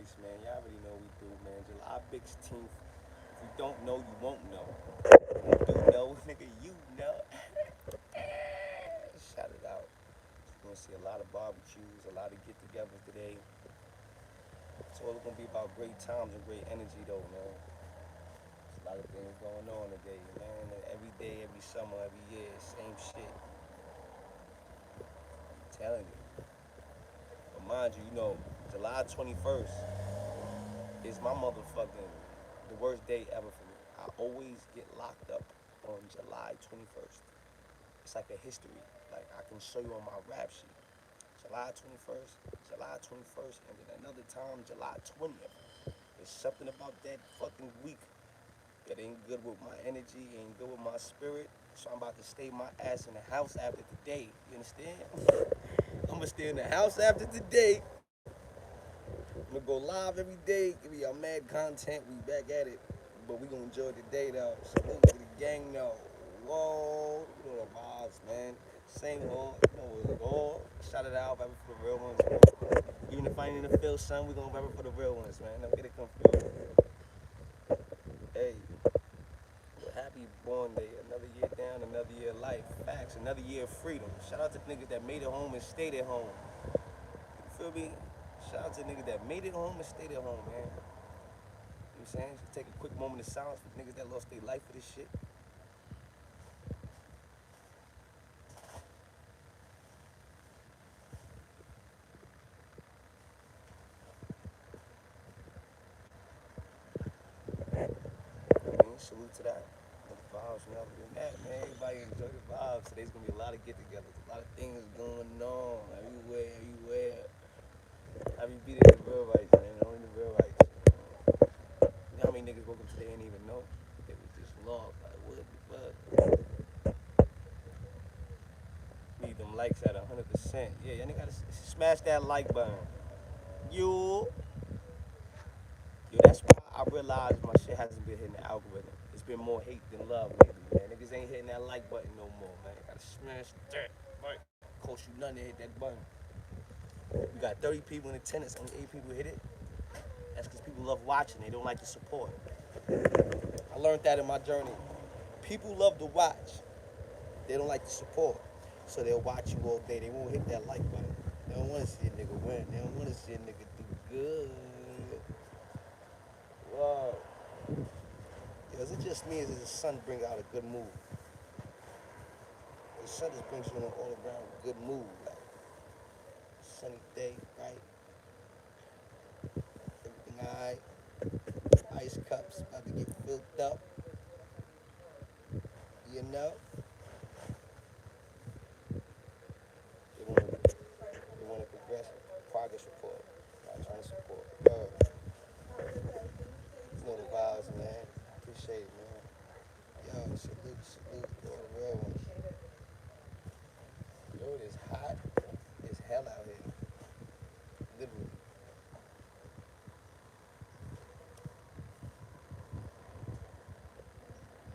Rights, man. Y'all already know what we do, man. July 16th. If you don't know, you won't know. If you do know, nigga, you know. Shout it out. You're gonna see a lot of barbecues, a lot of get-togethers today. It's all gonna be about great times and great energy, though, man. There's a lot of things going on today, man. Every day, every summer, every year, same shit. I'm telling you. But mind you, July 21st is my motherfucking the worst day ever for me. I always get locked up on July 21st. It's like a history. Like I can show you on my rap sheet. July 21st, and then another time, July 20th. There's something about that fucking week that ain't good with my energy, ain't good with my spirit. So I'm about to stay my ass in the house after today. You understand? I'm gonna stay in the house after today. I'm gonna go live every day, give y'all mad content. We back at it, but we gonna enjoy the day though. Salute to the gang though. Whoa, you know the vibes, man. Sing all, you know what it all. Shout it out, rapping for the real ones, man. Even if I ain't in the field, son, we gonna rap it for the real ones, man. Don't get it confused. Hey, well, happy born day. Another year down, another year of life. Facts, another year of freedom. Shout out to niggas that made it home and stayed at home. You feel me? Shout out to niggas that made it home and stayed at home, man. You know what I'm saying? Just take a quick moment of silence for niggas that lost their life for this shit. Salute to that. The vibes and other than that, man. Everybody enjoy the vibes. Today's gonna be a lot of get-togethers, a lot of things going on everywhere. Happy be the real rights, man. Only the real rights. You know how many niggas woke up today and didn't even know? They was just lost. Like, what the fuck? Need them likes at 100%. Yeah, y'all nigga gotta smash that like button. You. Yo, that's why I realized my shit hasn't been hitting the algorithm. It's been more hate than love lately, man. Niggas ain't hitting that like button no more, man. Gotta smash that. Right. Cost you nothing to hit that button. We got 30 people in attendance, only 8 people hit it. That's because people love watching. They don't like to support. I learned that in my journey. People love to watch. They don't like to support. So they'll watch you all day. They won't hit that like button. They don't want to see a nigga win. They don't want to see a nigga do good. Wow. Yo, is it just me or does the sun bring out a good mood? The sun just brings you in an all around good mood. Like, sunny day, right? Everything alright. Ice cups about to get filled up. You know? They want a progress report. I'm trying to support. You know the vibes, man. Appreciate it, man. Yo, salute to all the real ones. Yo, it is hot as hell out here. Literally.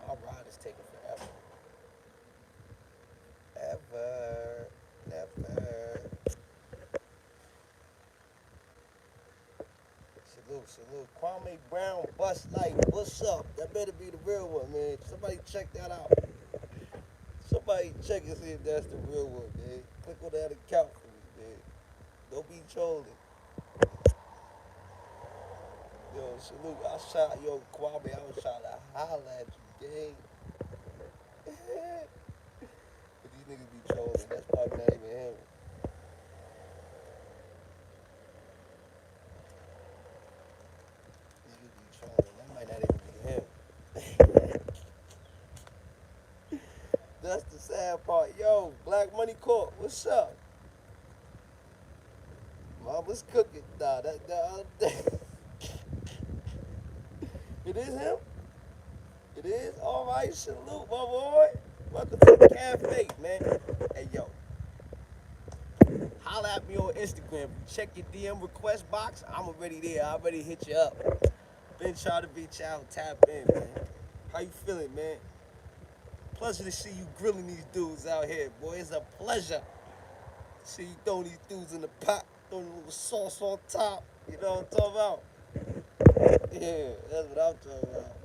My ride is taking forever. Ever. Never. Salute. Kwame Brown, Bust Light, what's up? That better be the real one, man. Somebody check that out. Somebody check and see if that's the real one, man. Click on that account for me, man. Don't be trolling. Yo, salute. Kwame, I was trying to holler at you, gang. But these niggas be trolling. That's probably not even him. Niggas be trolling. That might not even be him. That's the sad part. Yo, Black Money Court, what's up? Mama's cooking. Nah, it is him? It is? Alright, salute, my boy. Welcome to the cafe, man. Hey, yo. Holla at me on Instagram. Check your DM request box. I'm already there. I already hit you up. Been trying to reach out, tap in, man. How you feeling, man? Pleasure to see you grilling these dudes out here, boy. It's a pleasure. See you throwing these dudes in the pot, throwing a little sauce on top. You know what I'm talking about? Yeah, that's what I'm talking about.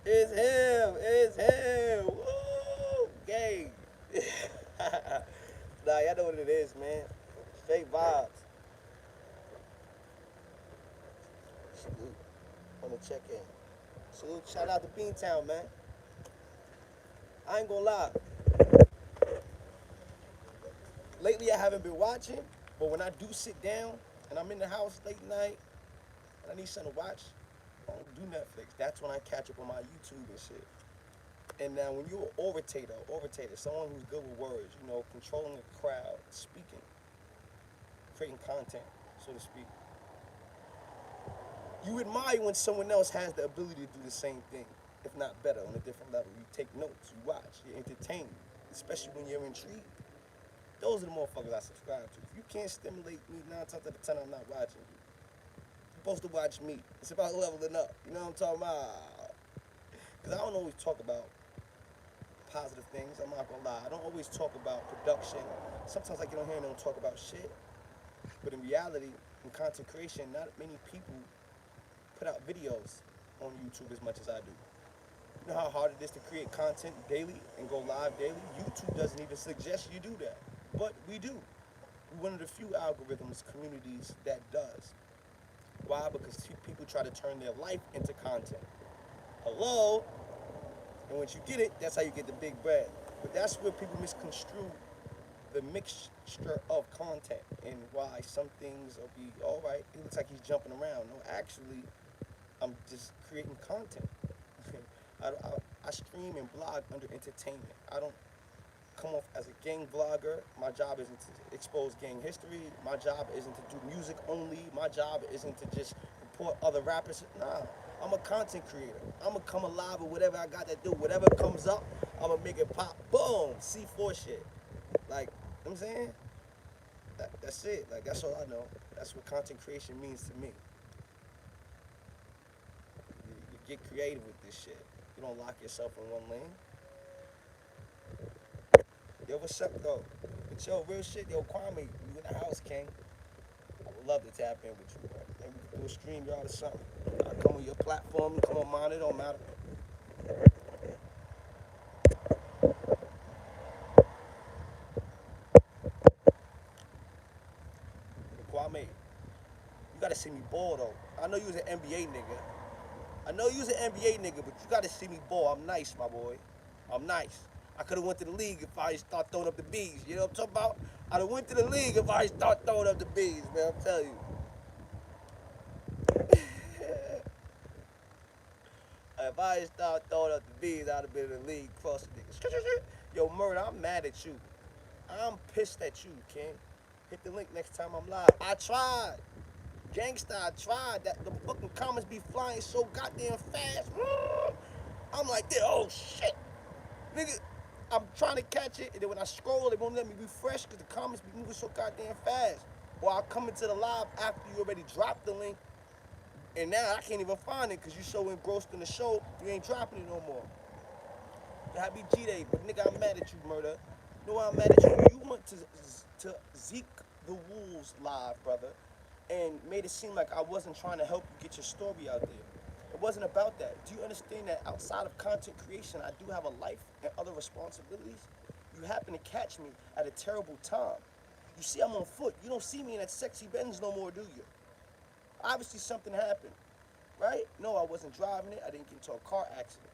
It's him. It's him. Woo! Gang. Nah, y'all know what it is, man. Straight vibes. Salute on the check-in. Salute. Shout out to Beantown, man. I ain't gonna lie. Lately, I haven't been watching, but when I do sit down and I'm in the house late night and I need something to watch, I don't do Netflix. That's when I catch up on my YouTube and shit. And now, when you're an orator, someone who's good with words, you know, controlling a crowd, speaking, creating content, so to speak, you admire when someone else has the ability to do the same thing, if not better, on a different level. You take notes, you watch, you're entertained, especially when you're intrigued. Those are the motherfuckers I subscribe to. If you can't stimulate me 9 times out of 10, I'm not watching you. You're supposed to watch me. It's about leveling up. You know what I'm talking about? Because I don't always talk about positive things. I'm not gonna lie. I don't always talk about production. Sometimes I get on here and don't talk about shit. But in reality, in content creation, not many people put out videos on YouTube as much as I do. You know how hard it is to create content daily and go live daily? YouTube doesn't even suggest you do that. But we do. We're one of the few algorithms, communities that does. Why? Because people try to turn their life into content. Hello? And once you get it, that's how you get the big bread. But that's where people misconstrue the mixture of content and why some things will be all right. It looks like he's jumping around. No, actually, I'm just creating content. I stream and blog under entertainment. I don't come off as a gang vlogger. My job isn't to expose gang history. My job isn't to do music only. My job isn't to just report other rappers. Nah, I'm a content creator. I'm gonna come alive with whatever I got to do. Whatever comes up, I'm gonna make it pop. Boom, C4 shit. Like, you know what I'm saying? That's it. Like, that's all I know. That's what content creation means to me. You get creative with this shit. You don't lock yourself in one lane. Yo, what's up, though? But yo, real shit, yo, Kwame, you in the house, King. I would love to tap in with you, bro. Maybe we can do a stream yard or something. I come on your platform, you come on mine, it don't matter. Kwame, you gotta see me ball, though. I know you was an NBA nigga. I know you was an NBA nigga, but you gotta see me ball. I'm nice, my boy. I'm nice. I could have went to the league if I start throwing up the bees. You know what I'm talking about? I'd have went to the league if I start throwing up the bees, man. I'm telling you. If I start throwing up the bees, I'd have been in the league crossing niggas. Yo, Murder, I'm mad at you. I'm pissed at you, King. Hit the link next time I'm live. I tried. Gangsta, I tried. That the fucking comments be flying so goddamn fast. I'm like, oh shit. Nigga, I'm trying to catch it, and then when I scroll, it won't let me refresh because the comments be moving so goddamn fast. Or I'll come into the live after you already dropped the link, and now I can't even find it because you so engrossed in the show, you ain't dropping it no more. Happy G-Day, but nigga, I'm mad at you, Murder. You know why I'm mad at you? You went to Zeke the Wolves live, brother, and made it seem like I wasn't trying to help you get your story out there. It wasn't about that. Do you understand that outside of content creation, I do have a life and other responsibilities? You happen to catch me at a terrible time. You see I'm on foot. You don't see me in that sexy Benz no more, do you? Obviously something happened, right? No, I wasn't driving it. I didn't get into a car accident.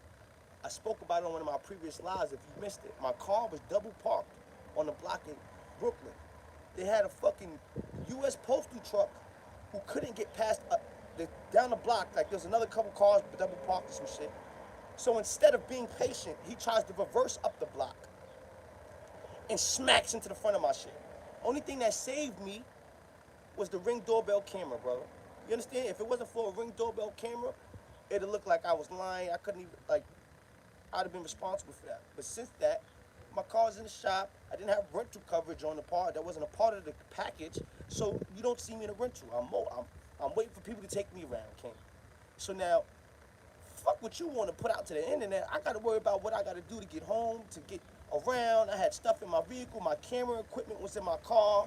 I spoke about it on one of my previous lives if you missed it. My car was double parked on the block in Brooklyn. They had a fucking U.S. postal truck who couldn't get past down the block. Like there's another couple cars double parked or some shit. So instead of being patient, he tries to reverse up the block and smacks into the front of my shit. Only thing that saved me was the Ring doorbell camera, bro. You understand? If it wasn't for a Ring doorbell camera, it'd look like I was lying. I couldn't even, like, I'd have been responsible for that. But since that, my car's in the shop. I didn't have rental coverage on the part. That wasn't a part of the package. So you don't see me in a rental. I'm waiting for people to take me around, King. So now, fuck what you want to put out to the internet. I got to worry about what I got to do to get home, to get around. I had stuff in my vehicle. My camera equipment was in my car.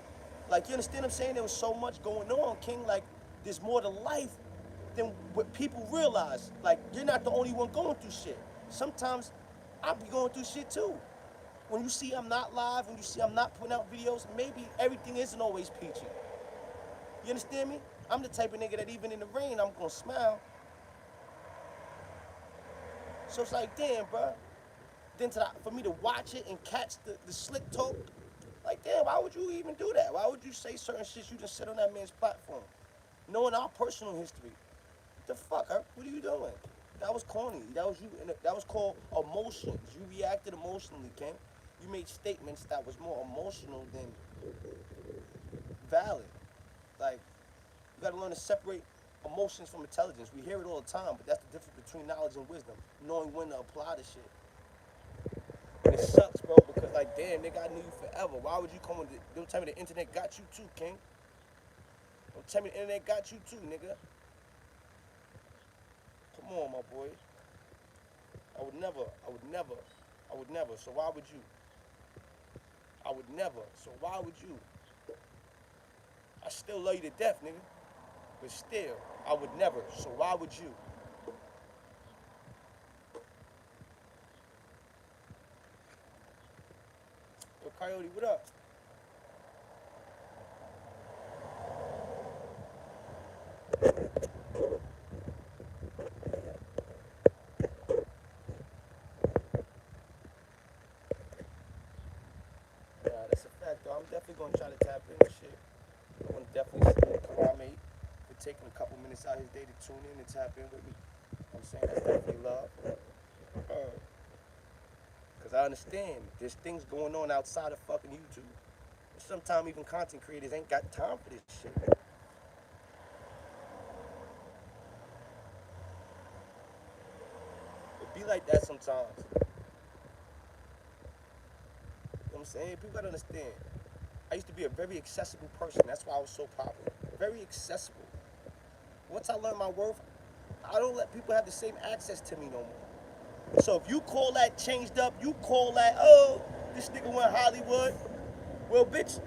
Like, you understand what I'm saying? There was so much going on, King. Like, there's more to life than what people realize. Like, you're not the only one going through shit. Sometimes I be going through shit too. When you see I'm not live, when you see I'm not putting out videos, maybe everything isn't always peachy. You understand me? I'm the type of nigga that even in the rain, I'm gonna smile. So it's like, damn, bro. Then for me to watch it and catch the slick talk, like, damn, why would you even do that? Why would you say certain shit you just said on that man's platform? Knowing our personal history. What the fuck, huh? What are you doing? That was corny. That was you. That was called emotions. You reacted emotionally, King. You made statements that was more emotional than valid. Like, you gotta learn to separate emotions from intelligence. We hear it all the time, but that's the difference between knowledge and wisdom. Knowing when to apply the shit. And it sucks, bro, because like, damn, nigga, I knew you forever. Why would you come with it? Don't tell me the internet got you too, King. Don't tell me the internet got you too, nigga. Come on, my boy. I would never. So why would you? I would never. So why would you? I still love you to death, nigga. But still, I would never. So why would you? Yo, Coyote, what up? Nah, that's a fact, though. I'm definitely gonna try to tap in and shit. I want to definitely salute Kwame for taking a couple minutes out of his day to tune in and tap in with me. I'm saying that's definitely love. Because I understand there's things going on outside of fucking YouTube. And sometimes even content creators ain't got time for this shit. It be like that sometimes. You know what I'm saying? People gotta understand. I used to be a very accessible person. That's why I was so popular. Very accessible. Once I learned my worth, I don't let people have the same access to me no more. So if you call that changed up, you call that, oh, this nigga went Hollywood. Well, bitch,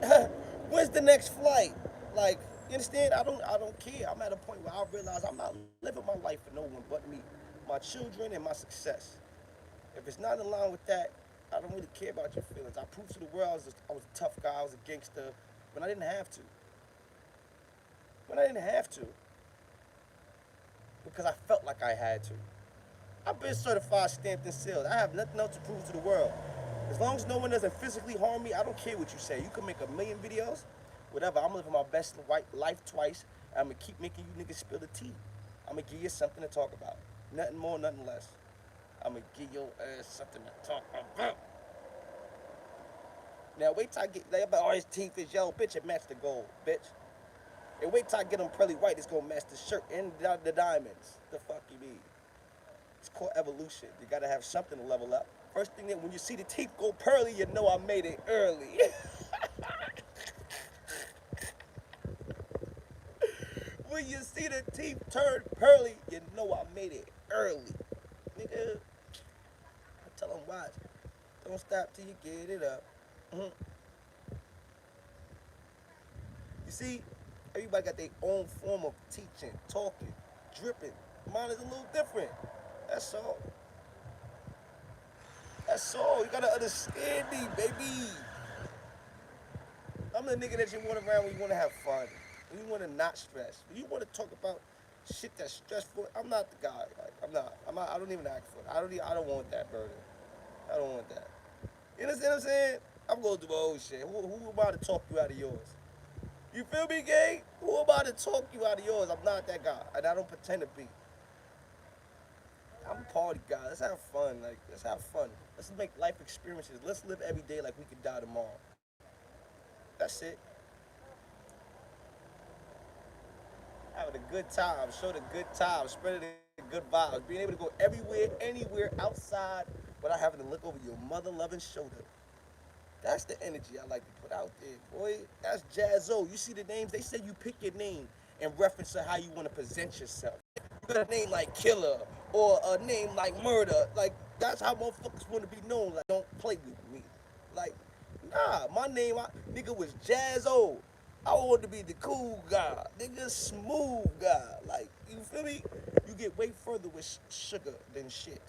when's the next flight? Like, you understand? I don't care. I'm at a point where I realize I'm not living my life for no one but me, my children, and my success. If it's not in line with that, I don't really care about your feelings. I proved to the world I was a tough guy, I was a gangster, when I didn't have to. When I didn't have to. Because I felt like I had to. I've been certified, stamped, and sealed. I have nothing else to prove to the world. As long as no one doesn't physically harm me, I don't care what you say. You can make a million videos, whatever. I'm living my best life twice. I'm going to keep making you niggas spill the tea. I'm going to give you something to talk about. Nothing more, nothing less. I'm going to give your ass something to talk about. Now, wait till I get, like, oh, his teeth is yellow. Bitch, it matched the gold, bitch. And wait till I get them pearly white, it's going to match the shirt and the diamonds. The fuck you mean? It's called evolution. You got to have something to level up. First thing that when you see the teeth go pearly, you know I made it early. When you see the teeth turn pearly, you know I made it early. Nigga, I tell them watch. Don't stop till you get it up. You see, everybody got their own form of teaching, talking, dripping. Mine is a little different. That's all. That's all. You gotta understand me, baby. I'm the nigga that you want around when you want to have fun, when you want to not stress, when you want to talk about shit that's stressful. I'm not the guy. Like, I'm not. I don't even act for it. I don't want that burden. I don't want that. You understand what I'm saying? I'm going through my own shit. Who about to talk you out of yours? You feel me, gang? Who about to talk you out of yours? I'm not that guy, and I don't pretend to be. I'm a party guy. Let's have fun. Like, let's have fun. Let's make life experiences. Let's live every day like we could die tomorrow. That's it. Having a good time, show the good time, spreading the good vibes, being able to go everywhere, anywhere outside without having to look over your mother-loving shoulder. That's the energy I like to put out there, boy. That's Jaz-O. You see the names? They say you pick your name in reference to how you want to present yourself. You got a name like Killer or a name like Murder. Like, that's how motherfuckers want to be known. Like, don't play with me. Like, nah, my name, nigga, was Jaz-O. I want to be the cool guy, nigga, smooth guy. Like, you feel me? You get way further with sugar than shit,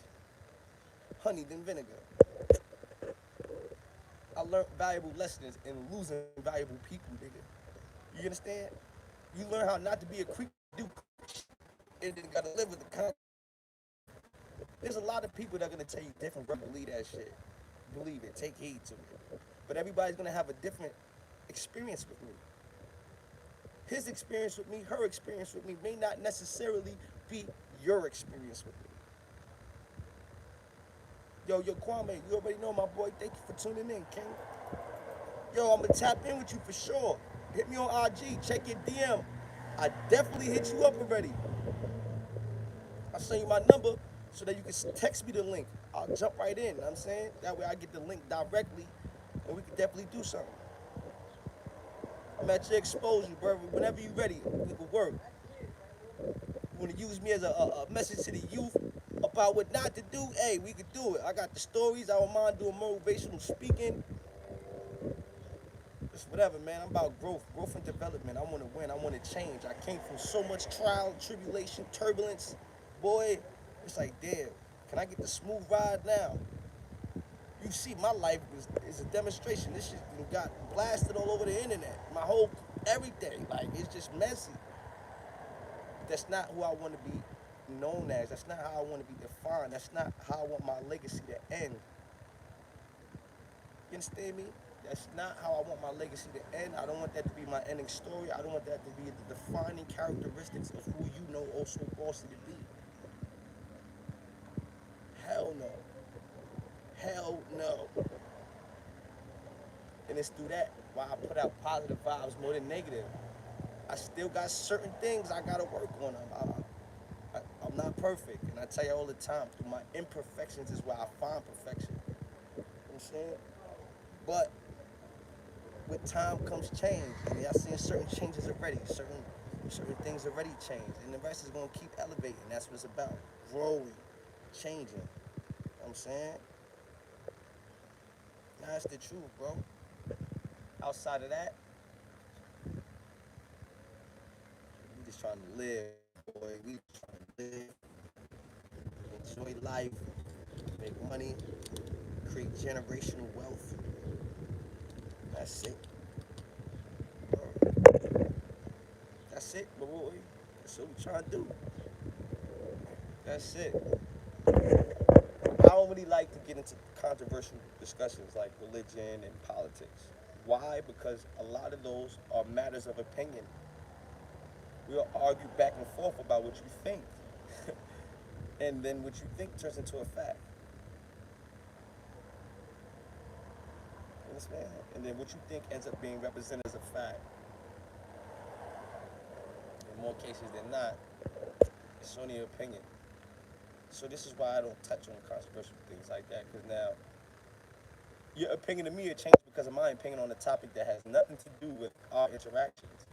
honey than vinegar. I learned valuable lessons in losing valuable people, nigga. You understand? You learn how not to be a creep, do and then gotta live with the There's a lot of people that are gonna tell you different, bro. Believe that shit. Believe it. Take heed to it. But everybody's gonna have a different experience with me. His experience with me, her experience with me may not necessarily be your experience with me. Yo, Kwame, you already know my boy. Thank you for tuning in, King. Yo, I'm gonna tap in with you for sure. Hit me on IG, check your DM. I definitely hit you up already. I'll send you my number so that you can text me the link. I'll jump right in, you know what I'm saying? That way I get the link directly and we can definitely do something. I'm at your exposure, bro. Whenever you ready, we can work. You wanna use me as a message to the youth about what not to do? Hey, we can do it. I got the stories. I don't mind doing motivational speaking. It's whatever, man. I'm about growth and development. I want to win. I want to change. I came from so much trial, tribulation, turbulence. Boy, it's like, damn, can I get the smooth ride now? You see, my life is a demonstration. This shit got blasted all over the internet. My whole everything, like, it's just messy. That's not who I want to be known as. That's not how I want to be defined. That's not how I want my legacy to end. You understand me? That's not how I want my legacy to end. I don't want that to be my ending story. I don't want that to be the defining characteristics of who you know also Bossy to be. Hell no. Hell no. And it's through that why I put out positive vibes more than negative. I still got certain things I gotta work on. I'm not perfect, and I tell you all the time, through my imperfections is where I find perfection. You know what I'm saying? But with time comes change, and y'all seeing certain changes already. Certain things already changed, and the rest is gonna keep elevating. That's what it's about. Growing, changing. You know what I'm saying? That's the truth, bro. Outside of that, we just trying to live, boy. We just trying to live, enjoy life, make money, create generational wealth. That's it. That's it, boy. That's what we trying to do. That's it. I don't really like to get into controversial discussions like religion and politics. Why? Because a lot of those are matters of opinion. We'll argue back and forth about what you think. And then what you think turns into a fact. You understand? And then what you think ends up being represented as a fact. In more cases than not, it's only an opinion. So this is why I don't touch on controversial things like that, because now your opinion of me will change because of my opinion on a topic that has nothing to do with our interactions.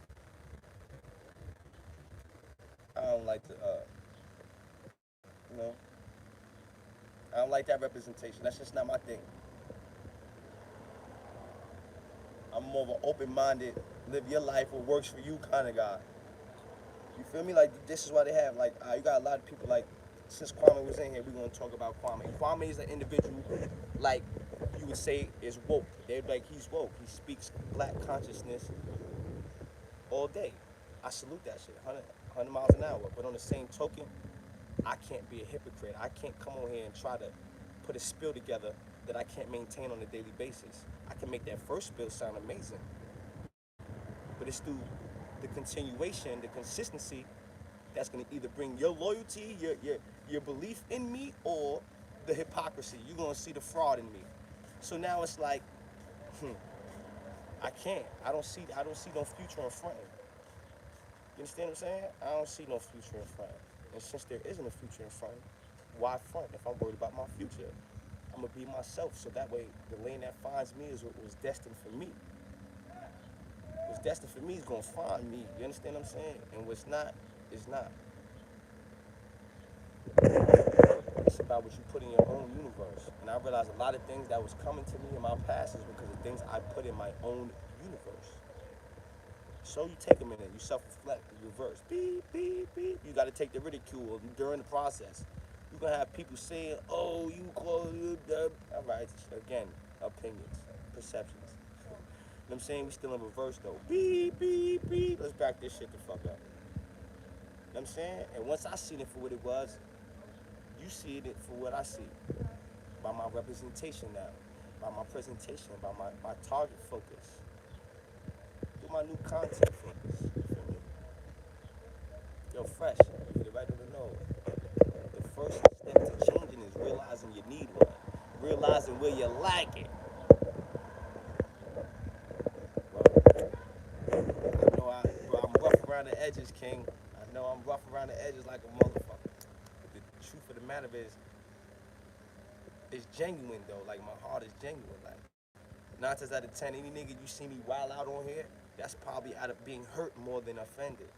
I don't like to, you know, I don't like that representation. That's just not my thing. I'm more of an open-minded, live your life, what works for you kind of guy. You feel me? Like, this is why they have, like, you got a lot of people, like, since Kwame was in here, we're going to talk about Kwame. Kwame is an individual, like, you would say is woke. They're like, he's woke. He speaks black consciousness all day. I salute that shit, 100 miles an hour. But on the same token, I can't be a hypocrite. I can't come on here and try to put a spill together that I can't maintain on a daily basis. I can make that first spill sound amazing, but it's through the continuation, the consistency, that's gonna either bring your loyalty, your belief in me, or the hypocrisy. You're gonna see the fraud in me. So now it's like, I can't. I don't see no future in front. You understand what I'm saying? I don't see no future in front. And since there isn't a future in front, why front if I'm worried about my future? I'm gonna be myself, so that way the lane that finds me is what was destined for me. What's destined for me is gonna find me. You understand what I'm saying? And what's not is not. It's about what you put in your own universe. And I realized a lot of things that was coming to me in my past is because of things I put in my own universe. So you take a minute, you self-reflect, you reverse. Beep, beep, beep. You got to take the ridicule during the process. You're going to have people saying, oh, you call you the... All right, again, opinions, perceptions. You know what I'm saying? We still in reverse, though. Beep, beep, beep. Let's back this shit the fuck up. You know what I'm saying? And once I seen it for what it was, you see it for what I see. By my representation now. By my presentation. By my target focus. Do my new content focus. You feel me? Yo, fresh. You get right on the nose. The first step to changing is realizing you need one. Realizing where you're lacking. Well, I know bro, I'm rough around the edges, King. I know I'm rough around the edges like a motherfucker. But the truth of the matter is, it's genuine though. Like my heart is genuine. Like 9 times out of 10, any nigga you see me wild out on here, that's probably out of being hurt more than offended.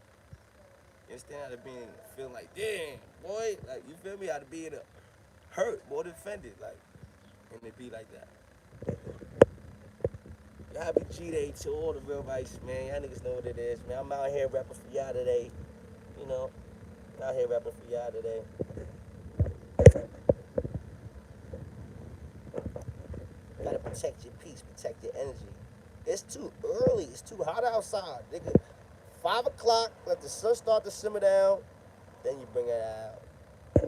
You understand? Out of being feeling like, damn, boy, like you feel me? Out of being hurt more than offended, like, and it be like that. Happy G-Day to all the real vice, man. Y'all niggas know what it is, man. I'm out here rapping for y'all today. You know, out here rapping for y'all today. Gotta protect your peace, protect your energy. It's too early. It's too hot outside, nigga. 5 o'clock, let the sun start to simmer down, then you bring it out.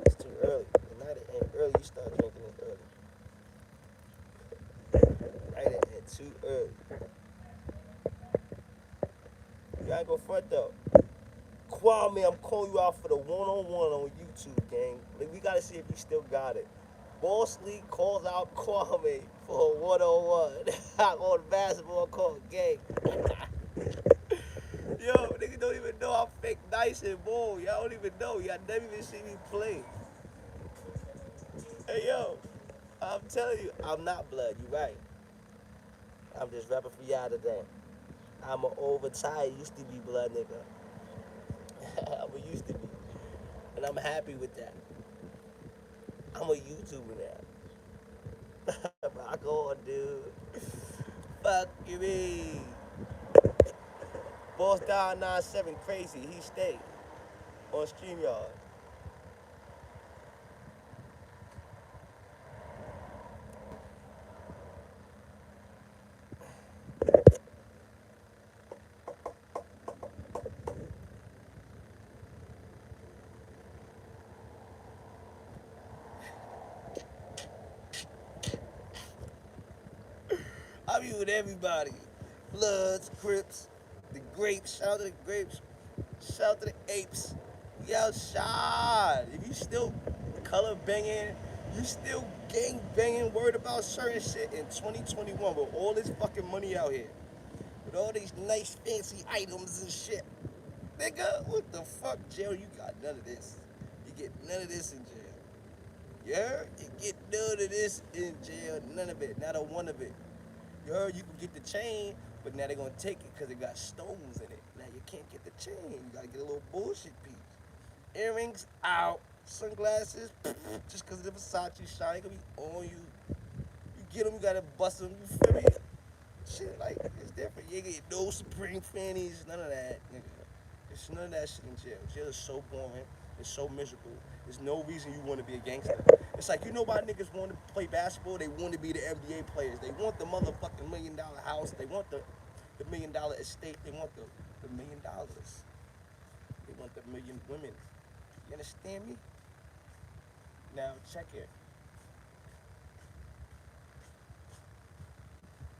It's too early. The night it ain't early, you start drinking it early. Night it ain't too early. You gotta go front though. Kwame, I'm calling you out for the one-on-one on YouTube, gang. Like, we gotta see if you still got it. Boss League calls out Kwame for a one-on-one on the basketball court, gang. Yo, niggas don't even know I'm fake nice and bold. Y'all don't even know. Y'all never even see me play. Hey, yo, I'm telling you, I'm not blood. You right. I'm just rapping for y'all today. I'm an overtired, used to be blood nigga. I'm a used to be. And I'm happy with that. I'm a YouTuber now. Rock on, dude. Fuck you, me. Boss Down 97 crazy. He stayed on StreamYard. I be with everybody. Bloods, Crips, the grapes. Shout out to the grapes. Shout out to the apes. We outside. If you still color banging, you still gang banging, worried about certain shit in 2021 with all this fucking money out here. With all these nice fancy items and shit. Nigga, what the fuck, jail? You got none of this. You get none of this in jail. Yeah? You get none of this in jail. None of it. Not a one of it. You heard you can get the chain, but now they're gonna take it because it got stones in it. Now you can't get the chain. You gotta get a little bullshit piece. Earrings out. Sunglasses, just because of the Versace shine, ain't gonna be on you. You get them, you gotta bust them. You feel me? Shit, like, it's different. You ain't get no Supreme fannies, none of that, nigga. There's none of that shit in jail. Jail is so boring. It's so miserable. There's no reason you want to be a gangster. It's like, you know why niggas want to play basketball? They want to be the NBA players. They want the motherfucking $1 million house. They want the $1 million estate. They want the $1 million. They want the million women. You understand me? Now, check it.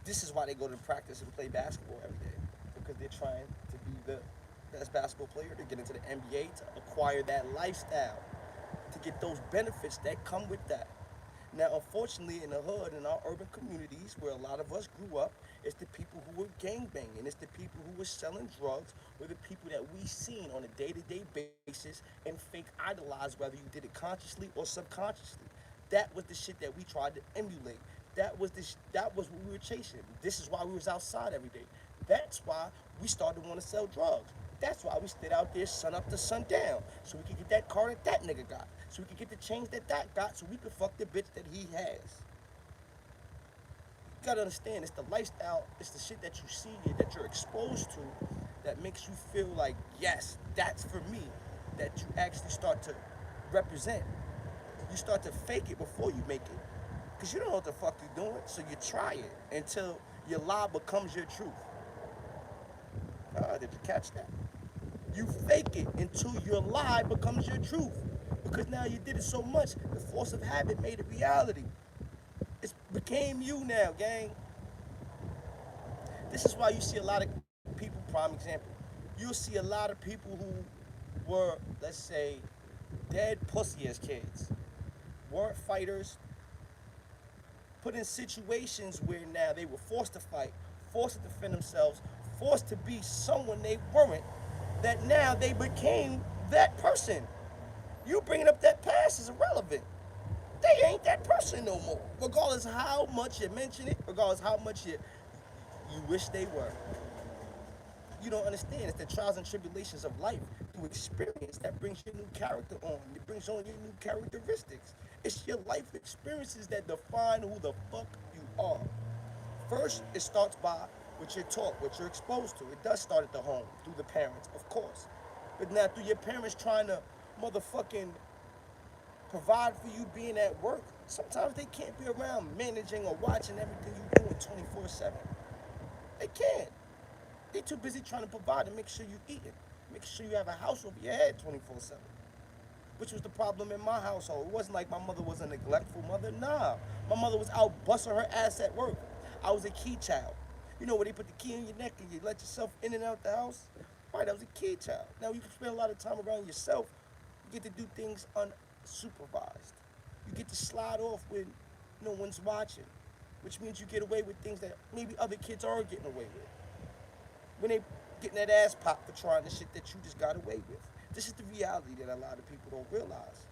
This is why they go to practice and play basketball every day. Because they're trying to be the best basketball player, to get into the NBA, to acquire that lifestyle, to get those benefits that come with that. Now, unfortunately, in the hood, in our urban communities, where a lot of us grew up, it's the people who were gangbanging. It's the people who were selling drugs, were the people that we seen on a day-to-day basis and fake idolize, whether you did it consciously or subconsciously. That was the shit that we tried to emulate. That was what we were chasing. This is why we was outside every day. That's why we started to want to sell drugs. That's why we stayed out there sun up to sun down. So we could get that car that that nigga got. So we could get the chains that that got, so we could fuck the bitch that he has. You gotta understand, it's the lifestyle, it's the shit that you see, that you're exposed to, that makes you feel like, yes, that's for me, that you actually start to represent. You start to fake it before you make it. Because you don't know what the fuck you're doing, so you try it until your lie becomes your truth. Did you catch that? You fake it until your lie becomes your truth. Because now you did it so much, the force of habit made it reality. It became you now, gang. This is why you see a lot of people, prime example. You'll see a lot of people who were, let's say, dead pussy as kids, weren't fighters, put in situations where now they were forced to fight, forced to defend themselves, forced to be someone they weren't, that now they became that person. You bringing up that past is irrelevant. They ain't that person no more. Regardless how much you mention it, regardless how much you wish they were. You don't understand. It's the trials and tribulations of life through experience that brings your new character on. It brings on your new characteristics. It's your life experiences that define who the fuck you are. First, it starts by what you're taught, what you're exposed to. It does start at the home, through the parents, of course. But now through your parents trying to motherfucking provide for you being at work, sometimes they can't be around managing or watching everything you're doing 24/7. They can't. They too busy trying to provide and make sure you eat it. Make sure you have a house over your head 24/7. Which was the problem in my household. It wasn't like my mother was a neglectful mother. Nah. My mother was out busting her ass at work. I was a key child. You know where they put the key in your neck and you let yourself in and out the house? Right, I was a key child. Now you can spend a lot of time around yourself. You get to do things unsupervised. You get to slide off when no one's watching. Which means you get away with things that maybe other kids are getting away with. When they getting that ass popped for trying the shit that you just got away with. This is the reality that a lot of people don't realize.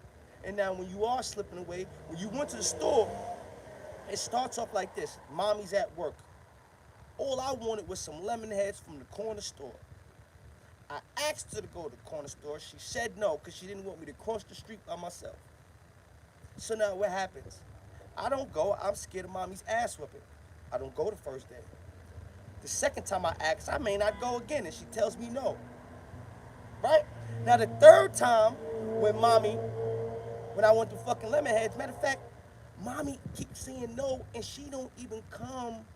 And now when you are slipping away, when you went to the store, it starts off like this. Mommy's at work. All I wanted was some lemon heads from the corner store. I asked her to go to the corner store. She said no because she didn't want me to cross the street by myself. So now what happens? I don't go. I'm scared of mommy's ass whipping. I don't go the first day. The second time I ask, I may not go again, and she tells me no. Right? Now the third time, when I went to fucking Lemonheads, matter of fact, mommy keeps saying no, and she don't even come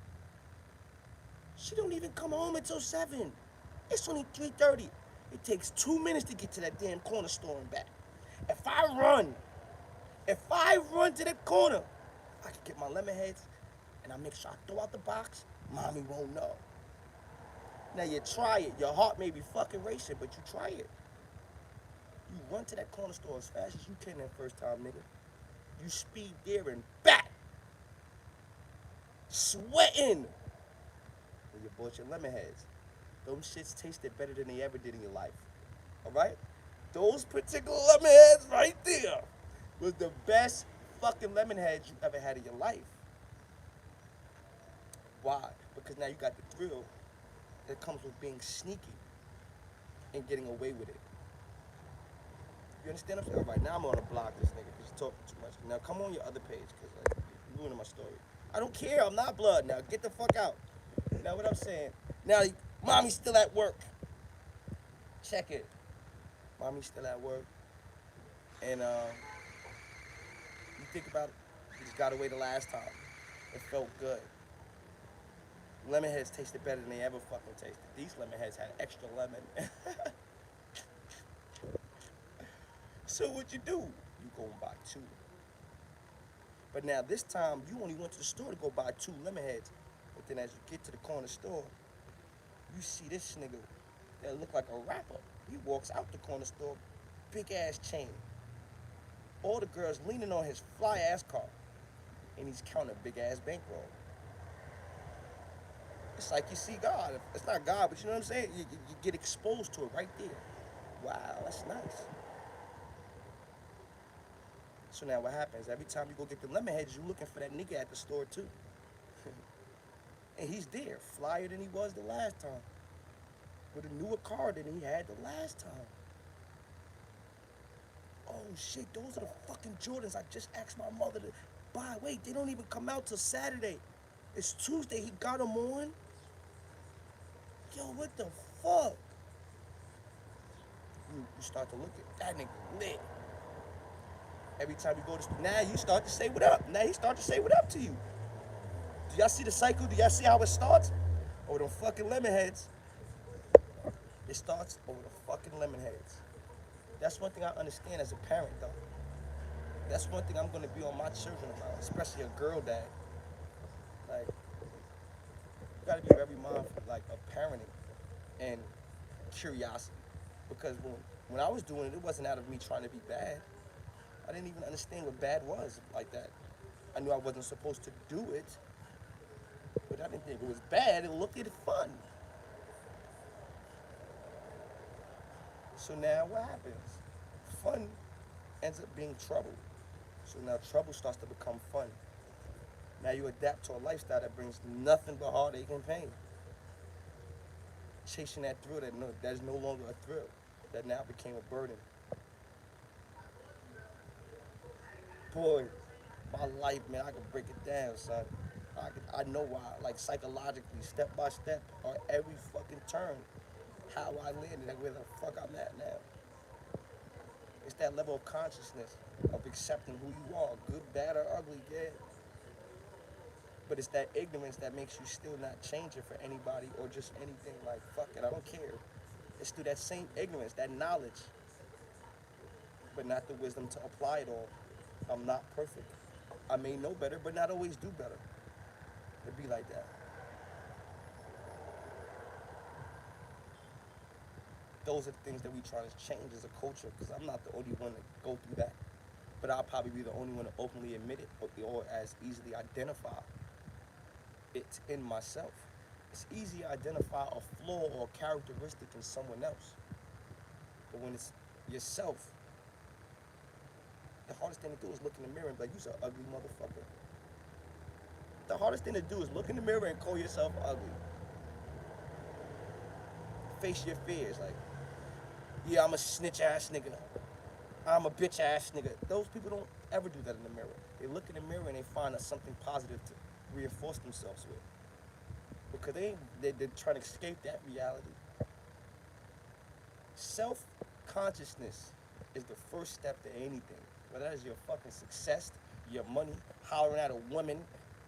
home until 7. It's only 3:30. It takes 2 minutes to get to that damn corner store and back. If I run to that corner, I can get my Lemonheads, and I make sure I throw out the box, mommy won't know. Now you try it. Your heart may be fucking racing, but you try it. You run to that corner store as fast as you can that first time, nigga. You speed there and back. Sweating. And you bought your Lemonheads. Those shits tasted better than they ever did in your life. Alright? Those particular Lemonheads right there was the best fucking Lemonheads you ever had in your life. Why? Because now you got the thrill that comes with being sneaky and getting away with it. You understand what I'm saying? All right, now I'm gonna block this nigga because he's talking too much. Now come on your other page because you're ruining my story. I don't care. I'm not blood now. Get the fuck out. Now what I'm saying. Now mommy's still at work. Check it. Mommy's still at work. And you think about it. You just got away the last time. It felt good. Lemonheads tasted better than they ever fucking tasted. These Lemonheads had extra lemon. So what you do? You go and buy 2. But now this time, you only went to the store to go buy 2 Lemonheads. But then as you get to the corner store, you see this nigga that look like a rapper. He walks out the corner store, big ass chain. All the girls leaning on his fly ass car. And he's counting big ass bankroll. It's like you see God. It's not God, but you know what I'm saying? You get exposed to it right there. Wow, that's nice. So now what happens? Every time you go get the Lemonheads, you're looking for that nigga at the store too. And he's there, flyer than he was the last time. With a newer car than he had the last time. Oh shit, those are the fucking Jordans I just asked my mother to buy. Wait, they don't even come out till Saturday. It's Tuesday, he got them on? Yo, what the fuck? you start to look at that nigga lit. Every time you go to school, now you start to say what up. Now he start to say what up to you. Do y'all see the cycle? Do y'all see how it starts? Over them fucking lemon heads. It starts over the fucking lemon heads. That's one thing I understand as a parent, though. That's one thing I'm gonna be on my children about, especially a girl dad. Like, you gotta be very mindful, like, of parenting and curiosity. Because when I was doing it, it wasn't out of me trying to be bad. I didn't even understand what bad was like that. I knew I wasn't supposed to do it, but I didn't think it was bad. It looked at it fun. So now what happens? Fun ends up being trouble. So now trouble starts to become fun. Now you adapt to a lifestyle that brings nothing but heartache and pain. Chasing that thrill that is no longer a thrill, that now became a burden. Boy, my life, man, I can break it down, son. I know why, like psychologically, step by step, on every fucking turn, how I landed, like where the fuck I'm at now. It's that level of consciousness of accepting who you are, good, bad, or ugly, yeah. But it's that ignorance that makes you still not change it for anybody or just anything. Like, fuck it, I don't care. It's through that same ignorance, that knowledge, but not the wisdom to apply it all. I'm not perfect. I may know better, but not always do better. It'd be like that. Those are the things that we try to change as a culture, because I'm not the only one to go through that. But I'll probably be the only one to openly admit it or as easily identify it in myself. It's easy to identify a flaw or characteristic in someone else. But when it's yourself, the hardest thing to do is look in the mirror and be like, you's an ugly motherfucker. The hardest thing to do is look in the mirror and call yourself ugly. Face your fears, like, yeah, I'm a snitch ass nigga. I'm a bitch ass nigga. Those people don't ever do that in the mirror. They look in the mirror and they find something positive to reinforce themselves with. Because they're trying to escape that reality. Self-consciousness is the first step to anything. Whether that is your fucking success, your money, hollering at a woman,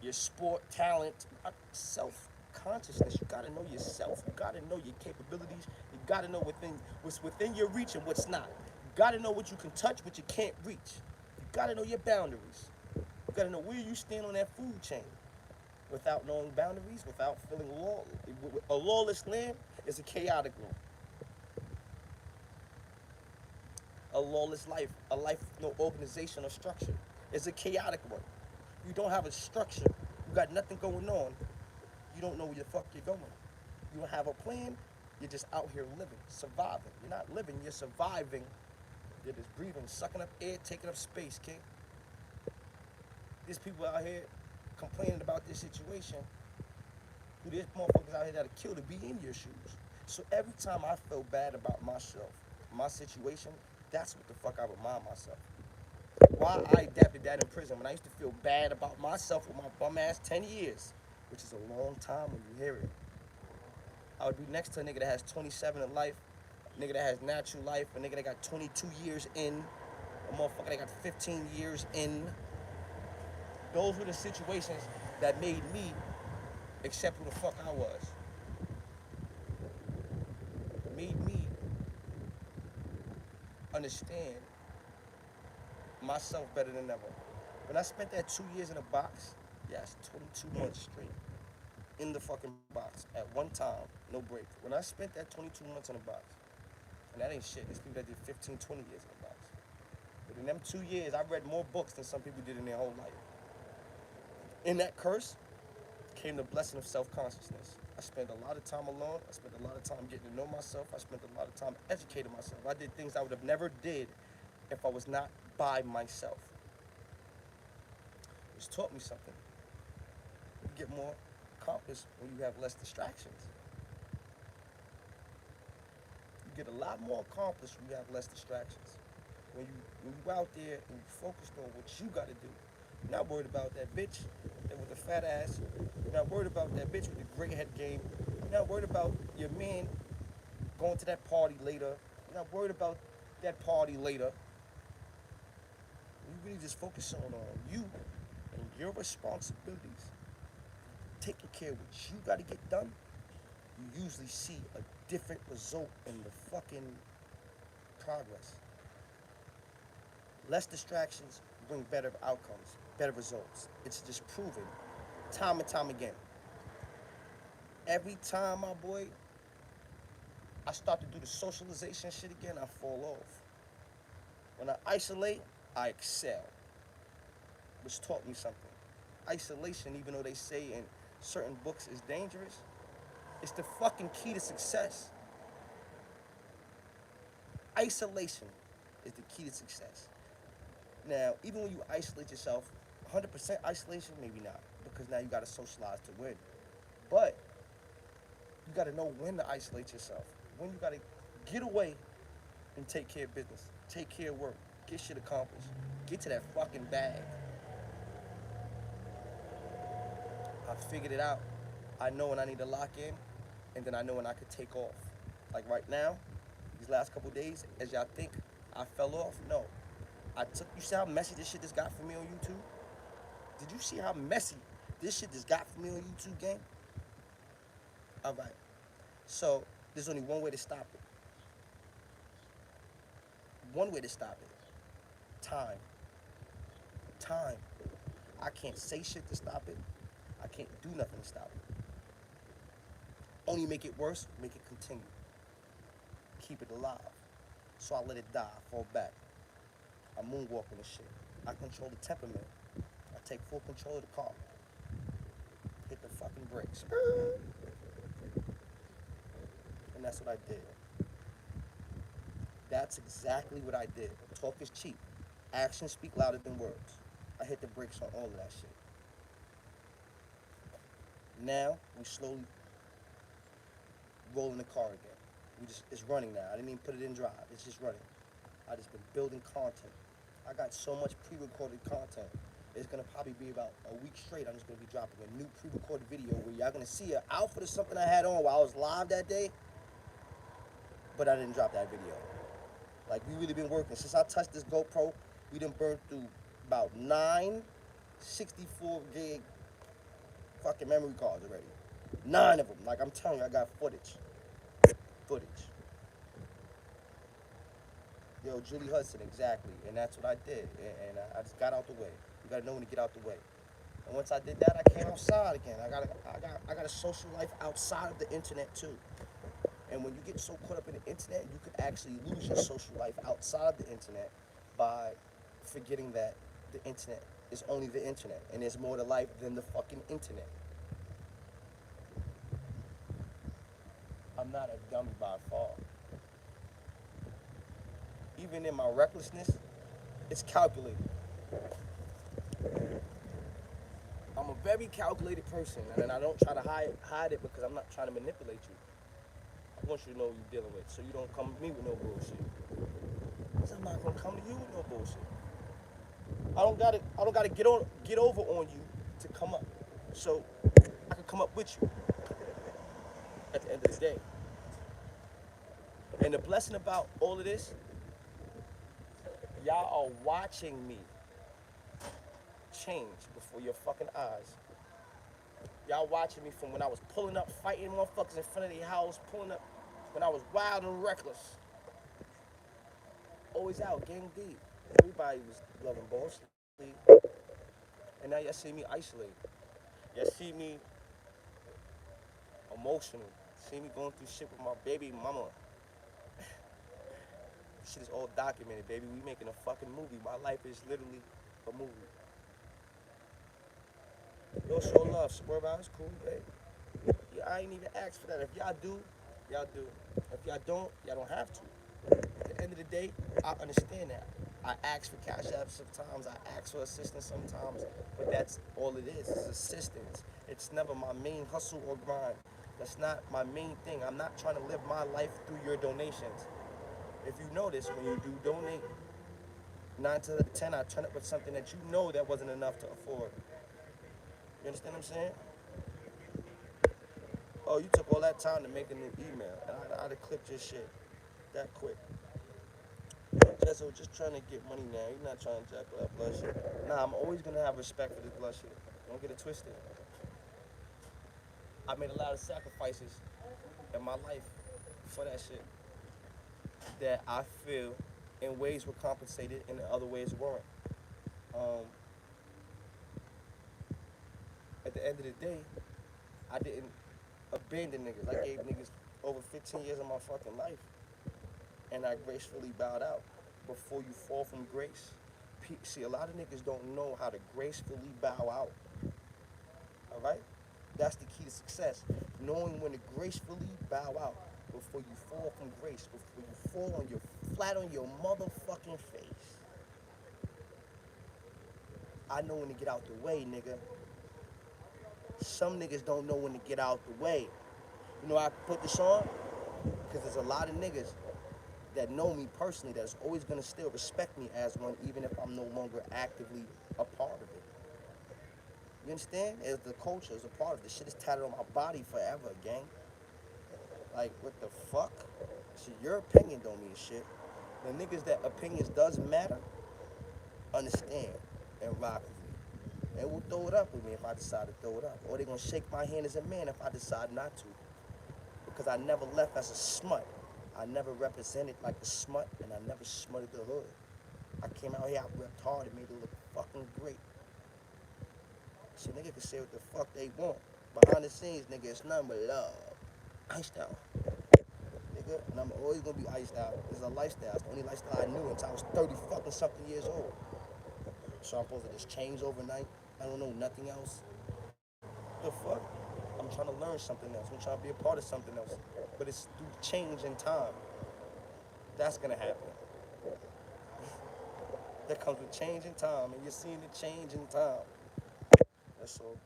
your sport, talent, self-consciousness. You gotta know yourself. You gotta know your capabilities. You gotta know what's within your reach and what's not. You gotta know what you can touch, what you can't reach. You gotta know your boundaries. You gotta know where you stand on that food chain. Without knowing boundaries, without feeling a lawless land is a chaotic one. A lawless life, a life with no organization or structure, is a chaotic one. You don't have a structure, you got nothing going on, you don't know where the fuck you're going. You don't have a plan, you're just out here living, surviving. You're not living, you're surviving. You're just breathing, sucking up air, taking up space, kid. There's people out here complaining about this situation. There's motherfuckers out here that'll kill to be in your shoes. So every time I feel bad about myself, my situation, that's what the fuck I remind myself. Why I adapted that in prison when I used to feel bad about myself with my bum ass 10 years, which is a long time when you hear it. I would be next to a nigga that has 27 in life, a nigga that has natural life, a nigga that got 22 years in, a motherfucker that got 15 years in. Those were the situations that made me accept who the fuck I was. Made me understand myself better than ever. When I spent that 2 years in a box, yes, 22 months straight, in the fucking box, at one time, no break. When I spent that 22 months in a box, and that ain't shit, there's people that did 15, 20 years in a box. But in them 2 years, I read more books than some people did in their whole life. In that curse came the blessing of self-consciousness. I spent a lot of time alone. I spent a lot of time getting to know myself. I spent a lot of time educating myself. I did things I would have never did if I was not by myself. It's taught me something. You get more accomplished when you have less distractions. You get a lot more accomplished when you have less distractions. When you out there and you focused on what you got to do. You're not worried about that bitch with the fat ass. You're not worried about that bitch with the great head game. You're not worried about your man going to that party later. You're You're not worried about that party later. You really just focus on you and your responsibilities. Taking care of what you got to get done, you usually see a different result in the fucking progress. Less distractions bring better outcomes, better results. It's just proven time and time again. Every time, my boy, I start to do the socialization shit again, I fall off. When I isolate, I excel, which taught me something. Isolation, even though they say in certain books is dangerous, it's the fucking key to success. Isolation is the key to success. Now, even when you isolate yourself, 100% isolation, maybe not, because now you gotta socialize to win. But you gotta know when to isolate yourself. When you gotta get away and take care of business, take care of work, get shit accomplished, get to that fucking bag. I figured it out. I know when I need to lock in, and then I know when I could take off. Like right now, these last couple days, as y'all think I fell off, no. You see how messy this shit just got for me on YouTube? Did you see how messy this shit just got for me on YouTube, gang? All right. So there's only one way to stop it. One way to stop it. Time. Time. I can't say shit to stop it. I can't do nothing to stop it. Only make it worse, make it continue. Keep it alive. So I let it die, fall back. I moonwalk in the shit. I control the temperament. I take full control of the car. Hit the fucking brakes. And that's what I did. That's exactly what I did. Talk is cheap. Actions speak louder than words. I hit the brakes on all of that shit. Now, we slowly roll in the car again. It's running now. I didn't even put it in drive. It's just running. I just been building content. I got so much pre-recorded content. It's gonna probably be about a week straight. I'm just gonna be dropping a new pre-recorded video where y'all gonna see an outfit of something I had on while I was live that day, but I didn't drop that video. Like, we really been working. Since I touched this GoPro, we done burned through about 9 64 gig fucking memory cards already. 9 of them. Like, I'm telling you, I got footage. Yo, Julie Hudson, exactly. And that's what I did. And I just got out the way. You gotta know when to get out the way. And once I did that, I came outside again. I got a social life outside of the internet too. And when you get so caught up in the internet, you could actually lose your social life outside of the internet by forgetting that the internet is only the internet. And there's more to life than the fucking internet. I'm not a dummy by far. Even in my recklessness, it's calculated. I'm a very calculated person, and I don't try to hide it because I'm not trying to manipulate you. I want you to know what you're dealing with, so you don't come to me with no bullshit. Because I'm not gonna come to you with no bullshit. I don't gotta get over on you to come up. So I can come up with you at the end of the day. And the blessing about all of this, y'all are watching me change before your fucking eyes. Y'all watching me from when I was pulling up, fighting motherfuckers in front of their house, pulling up when I was wild and reckless. Always out, gang deep. Everybody was loving ball sleep. And now y'all see me isolated. Y'all see me emotional. See me going through shit with my baby mama. Shit is all documented, baby. We making a fucking movie. My life is literally a movie. Yo, show love. Swerve out is cool, babe. Yeah, I ain't even asked for that. If y'all do, y'all do. If y'all don't have to. At the end of the day, I understand that. I ask for cash apps sometimes. I ask for assistance sometimes. But that's all it is. It's assistance. It's never my main hustle or grind. That's not my main thing. I'm not trying to live my life through your donations. If you notice, when you do donate, 9 to 10, I turn up with something that you know that wasn't enough to afford. You understand what I'm saying? Oh, you took all that time to make a new email, and I'd have clipped your shit that quick. Jesso just trying to get money now. He's not trying to jack up blood shit. Nah, I'm always gonna have respect for this blood shit. Don't get it twisted. I made a lot of sacrifices in my life for that shit that I feel in ways were compensated and in other ways weren't. Um, at the end of the day, I didn't abandon niggas. I gave niggas over 15 years of my fucking life, and I gracefully bowed out. Before you fall from grace, see, a lot of niggas don't know how to gracefully bow out. All right, that's the key to success. Knowing when to gracefully bow out before you fall from grace, before you fall on your flat on your motherfucking face. I know when to get out the way, nigga. Some niggas don't know when to get out the way. You know I put this on? Because there's a lot of niggas that know me personally that's always gonna still respect me as one, even if I'm no longer actively a part of it. You understand? As the culture is a part of it. This shit is tatted on my body forever, gang. Like, what the fuck? So your opinion don't mean shit. The niggas that opinions does matter, understand and rock with me. They will throw it up with me if I decide to throw it up. Or they gonna shake my hand as a man if I decide not to. Because I never left as a smut. I never represented like a smut, and I never smutted the hood. I came out here, I ripped hard and made it look fucking great. So nigga can say what the fuck they want. Behind the scenes, nigga, it's nothing but love. Iced out. Nigga, and I'm always gonna be iced out. It's a lifestyle. It's the only lifestyle I knew until I was 30 fucking something years old. So I'm supposed to just change overnight. I don't know nothing else. The fuck? I'm trying to learn something else. I'm trying to be a part of something else. But it's through change in time. That's gonna happen. That comes with change in time, and you're seeing the change in time. That's all.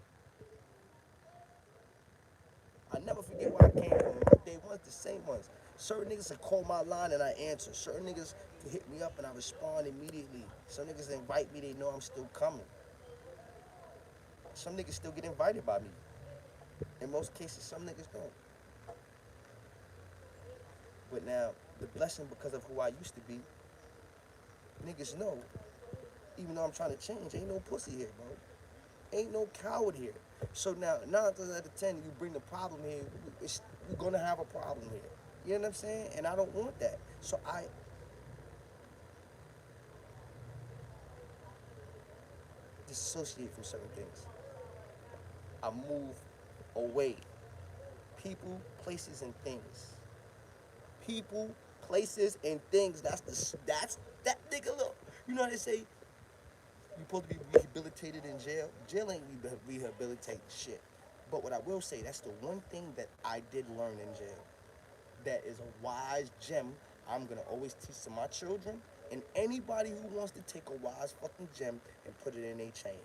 I never forget where I came from. They ones, the same ones. Certain niggas that call my line and I answer. Certain niggas can hit me up and I respond immediately. Some niggas invite me, they know I'm still coming. Some niggas still get invited by me. In most cases, some niggas don't. But now, the blessing because of who I used to be, niggas know, even though I'm trying to change, ain't no pussy here, bro. Ain't no coward here. So now, 9 out of 10, you bring the problem here, we're gonna have a problem here. You know what I'm saying? And I don't want that. So I dissociate from certain things. I move away. People, places, and things. People, places, and things. That's that nigga. Look, you know how they say you're supposed to be rehabilitated in jail. Jail ain't rehabilitating shit. But what I will say, that's the one thing that I did learn in jail. That is a wise gem I'm gonna always teach to my children and anybody who wants to take a wise fucking gem and put it in a chain.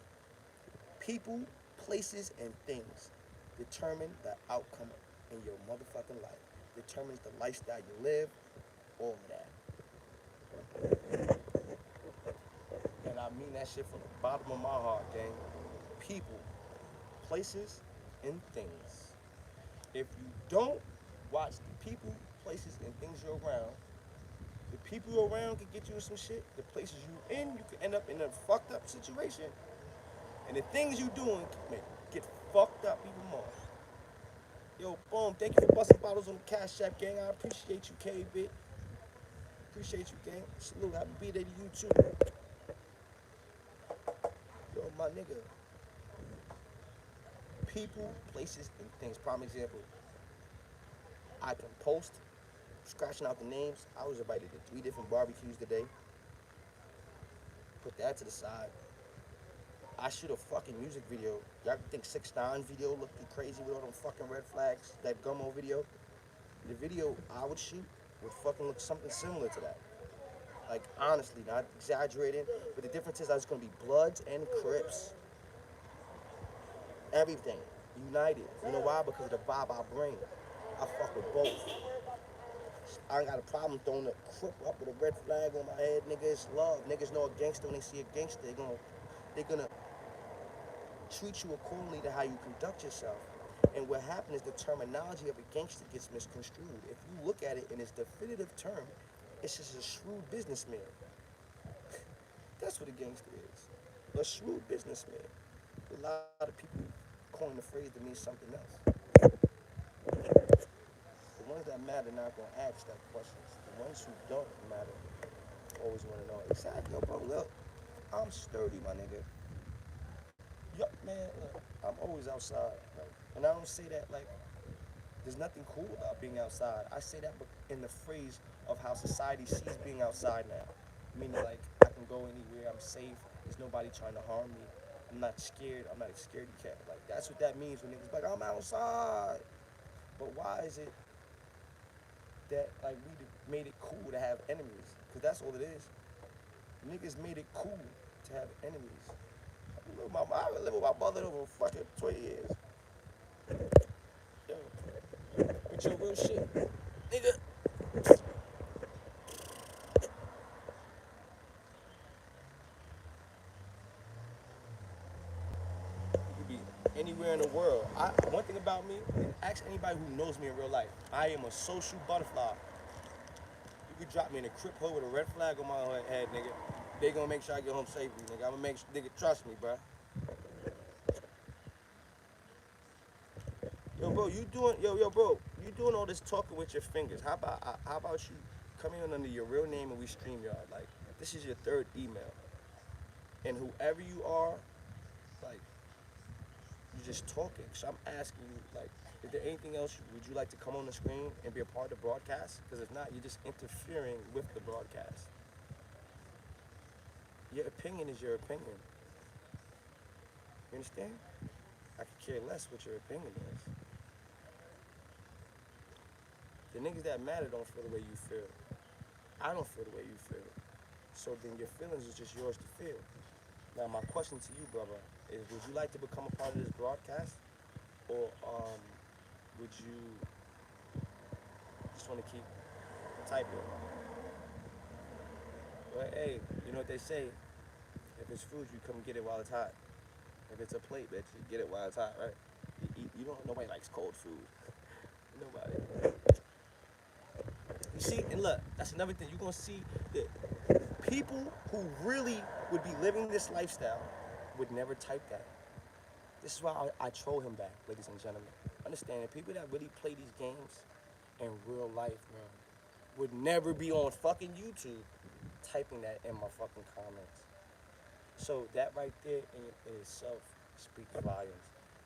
People, places, and things determine the outcome in your motherfucking life. Determines the lifestyle you live, all of that. And I mean that shit from the bottom of my heart, gang. People, places, and things. If you don't watch the people, places, and things you're around, the people you're around can get you in some shit. The places you in, you can end up in a fucked up situation. And the things you doing can get fucked up even more. Yo, boom, thank you for busting bottles on the Cash App, gang. I appreciate you, K-Bit. Appreciate you, gang. Salute, happy B-Day to you, too. Yo, my nigga. People, places, and things. Prime example. I can post, scratching out the names. I was invited to 3 different barbecues today. Put that to the side. I shoot a fucking music video. Y'all think 6ix9ine video looked crazy with all them fucking red flags? That Gummo video? The video I would shoot would fucking look something similar to that. Like, honestly, not exaggerating, but the difference is I was gonna be Bloods and Crips. Everything. United. You know why? Because of the vibe I bring. I fuck with both. I ain't got a problem throwing a Crip up with a red flag on my head, nigga. It's love. Niggas know a gangster when they see a gangster. They're gonna treat you accordingly to how you conduct yourself. And what happens is the terminology of a gangster gets misconstrued. If you look at it in its definitive term, It's just a shrewd businessman. That's what a gangster is. A shrewd businessman. A lot of people coin the phrase to mean something else. The ones that matter not gonna ask that questions. The ones who don't matter always want to know exactly. Yo, bro, look, I'm sturdy, my nigga. Yo, man, look, I'm always outside, right? And I don't say that like there's nothing cool about being outside. I say that in the phrase of how society sees being outside now. Meaning like I can go anywhere, I'm safe, there's nobody trying to harm me. I'm not scared, I'm not a scaredy cat. Like that's what that means when niggas like, I'm outside. But why is it that like we made it cool to have enemies? Because that's all it is. Niggas made it cool to have enemies. I've been living with my mother over fucking 20 years. Yo, with your real shit. Nigga, you could be anywhere in the world. One thing about me, and ask anybody who knows me in real life, I am a social butterfly. You could drop me in a crip hole with a red flag on my head, nigga. They gonna make sure I get home safely, nigga. I'm gonna make sure, nigga, trust me, bruh. Yo, bro, bro, you doing all this talking with your fingers. How about you coming in under your real name and we stream y'all? Like, this is your third email. And whoever you are, like, you're just talking. So I'm asking you, like, is there anything else would you like to come on the screen and be a part of the broadcast? Because if not, you're just interfering with the broadcast. Your opinion is your opinion. You understand? I could care less what your opinion is. The niggas that matter don't feel the way you feel. I don't feel the way you feel. So then your feelings is just yours to feel. Now my question to you, brother, is would you like to become a part of this broadcast? Or would you just want to keep typing? Well, hey, you know what they say? If it's food, you come get it while it's hot. If it's a plate, bitch, you get it while it's hot, right? You don't. Nobody likes cold food. Nobody. You see, and look, that's another thing. You're gonna see that people who really would be living this lifestyle would never type that. This is why I troll him back, ladies and gentlemen. Understand that people that really play these games in real life, man, would never be on fucking YouTube typing that in my fucking comments. So that right there in itself speaks volumes.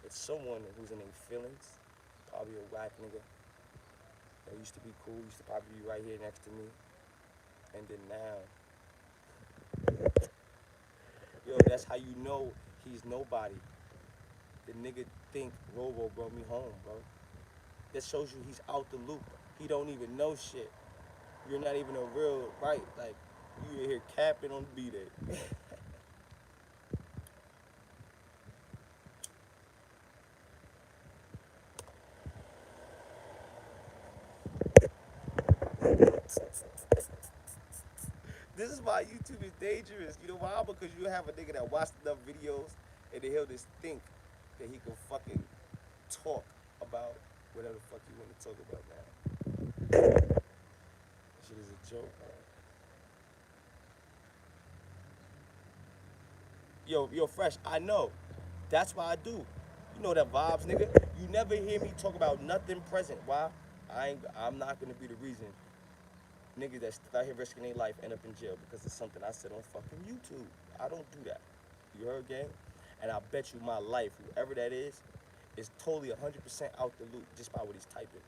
It's someone who's in their feelings, probably a whack nigga that used to be cool, used to probably be right here next to me, and then now, yo, that's how you know he's nobody. The nigga think Robo brought me home, bro. That shows you he's out the loop. He don't even know shit. You're not even a real right. Like you here capping on the B-Day. This is why YouTube is dangerous. You know why? Because you have a nigga that watched enough videos and then he'll just think that he can fucking talk about whatever the fuck you want to talk about now. That shit is a joke, man. Yo, Fresh, I know. That's why I do. You know that vibes, nigga. You never hear me talk about nothing present. Why? I'm not gonna be the reason niggas that's out here risking their life end up in jail because it's something I said on fucking YouTube. I don't do that. You heard, gang? And I bet you my life, whoever that is totally 100% out the loop just by what he's typing.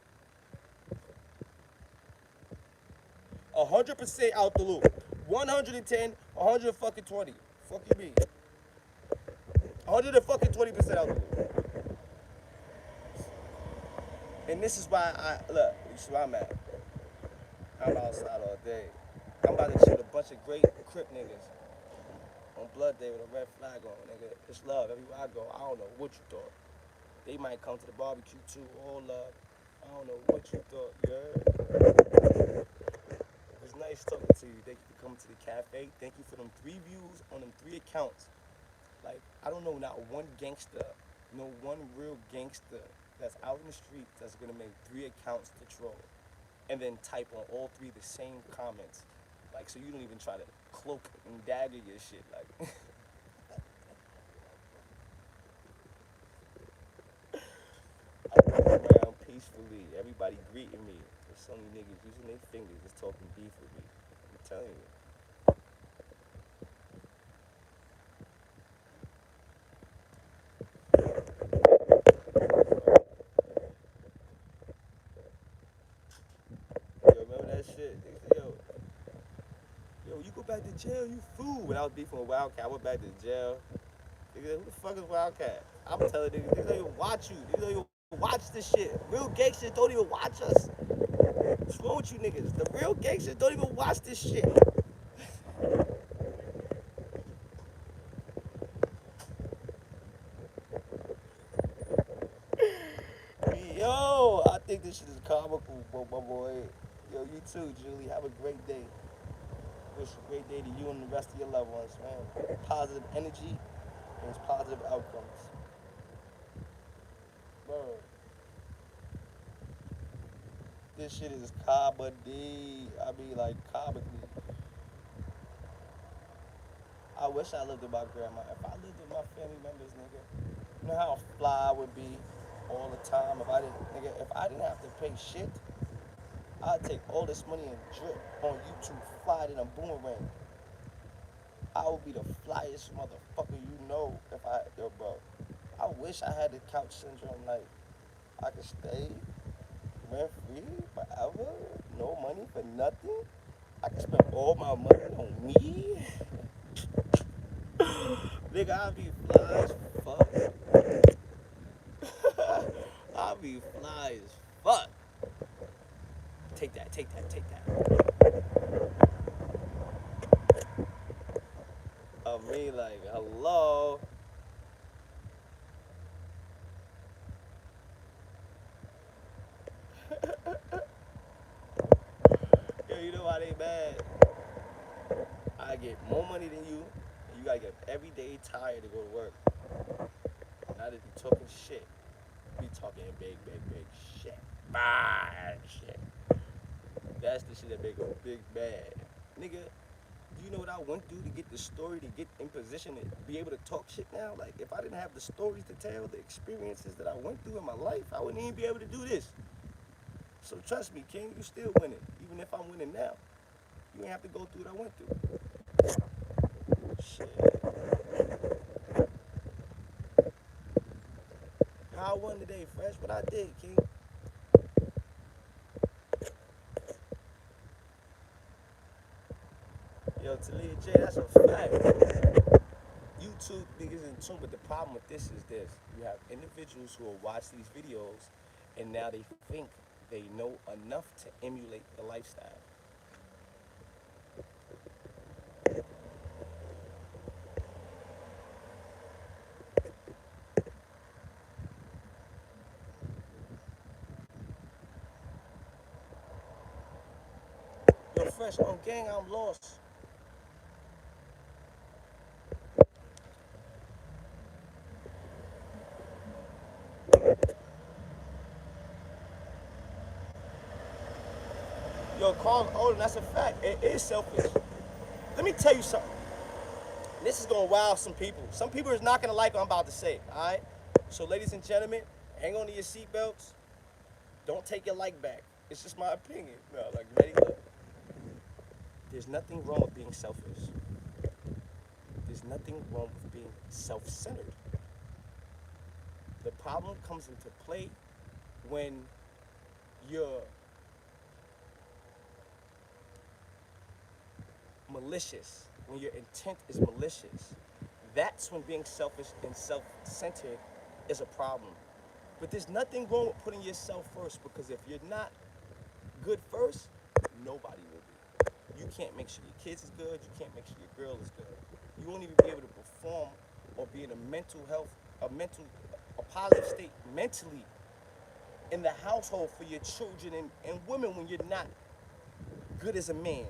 100% out the loop. 110, 100 fucking 20. Fuck you mean? 100 fucking 20% out the loop. And this is why look, this is where I'm at. I'm outside all day. I'm about to shoot a bunch of great Crip niggas on Blood Day with a red flag on, nigga. It's love. Everywhere I go, I don't know what you thought. They might come to the barbecue too, all love. I don't know what you thought, you heard? It was nice talking to you. Thank you for coming to the cafe. Thank you for them 3 views on them 3 accounts. Like, I don't know not one gangster, no one real gangster that's out in the street that's gonna make 3 accounts to troll. and then type on all three the same comments. Like, so you don't even try to cloak and dagger your shit. Like, I walk around peacefully, everybody greeting me. There's so many niggas using their fingers just talking beef with me. I'm telling you. Yo, remember that shit? They say, yo, you go back to jail, you fool. When I was beefing with Wildcat, I went back to jail. Nigga, who the fuck is Wildcat? I'm telling niggas, niggas don't even watch you. Niggas don't even watch this shit. Real gangsters don't even watch us. What's wrong with you niggas? The real gangsters don't even watch this shit. Yo, I think this shit is comical, my boy. Yo, you too, Julie. Have a great day. Wish a great day to you and the rest of your loved ones, man. Positive energy means positive outcomes. Bro, this shit is comedy. I mean, like, comically. I wish I lived with my grandma. If I lived with my family members, nigga, you know how fly I would be all the time if I didn't, nigga, if I didn't have to pay shit, I'd take all this money and drip on YouTube, fly it in a boomerang. I would be the flyest motherfucker you know if I, yo, bro. I wish I had the couch syndrome, like, I could stay rent free forever, no money for nothing. I could spend all my money on me. Nigga, I'd be fly as fuck. I'd be fly as fuck. Take that, take that, take that. I mean, like, hello. Yo, you know why they mad? I get more money than you, and you gotta get every day tired to go to work. Now they be talking shit. Be talking big, big, big shit. Bad shit. That's the shit that make a big bad. Nigga, do you know what I went through to get the story, to get in position to be able to talk shit now? Like, if I didn't have the stories to tell, the experiences that I went through in my life, I wouldn't even be able to do this. So trust me, King, you still winning. Even if I'm winning now, you ain't have to go through what I went through. Shit. How I won today, Fresh? What I did, King? Yo, Talia J, that's a fact. YouTube niggas in tune, but the problem with this is this. You have individuals who will watch these videos and now they think they know enough to emulate the lifestyle. Yo, Fresh, on gang, I'm lost. Yo, Carl Odom, that's a fact. It is selfish. Let me tell you something. This is gonna wow some people. Some people is not gonna like what I'm about to say, alright? So ladies and gentlemen, hang on to your seatbelts. Don't take your like back. It's just my opinion. No, like, ready? Look. There's nothing wrong with being selfish. There's nothing wrong with being self-centered. The problem comes into play when you're malicious, when your intent is malicious. That's when being selfish and self-centered is a problem. But there's nothing wrong with putting yourself first, because if you're not good first, nobody will be. You can't make sure your kids is good, you can't make sure your girl is good. You won't even be able to perform or be in a mental health, a positive state mentally in the household for your children and women when you're not good as a man.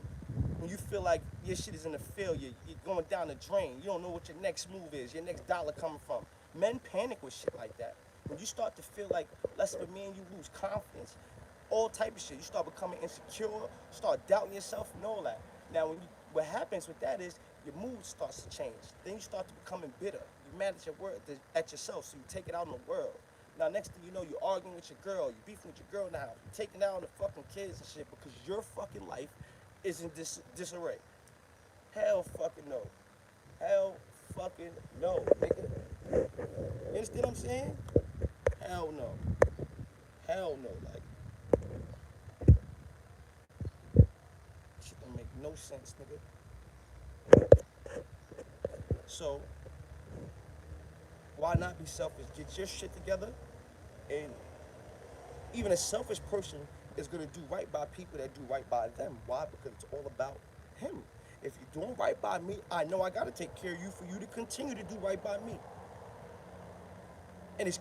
When you feel like your shit is in a failure, you're going down the drain, you don't know what your next move is, your next dollar coming from. Men panic with shit like that. When you start to feel like less of a man, you lose confidence. all type of shit. You start becoming insecure, start doubting yourself and all that. Now, what happens with that is your mood starts to change. Then you start to becoming bitter. You're mad at your word, at yourself, so you take it out on the world. Now, next thing you know, you're arguing with your girl, you're beefing with your girl now, you're taking it out on the fucking kids and shit because your fucking life is in disarray. Hell fucking no. Hell fucking no, nigga. You understand what I'm saying? Hell no. Hell no. Like, shit don't make no sense, nigga. So, why not be selfish? Get your shit together, and even a selfish person is gonna do right by people that do right by them. Why? Because it's all about him. If you're doing right by me, I know I gotta take care of you for you to continue to do right by me.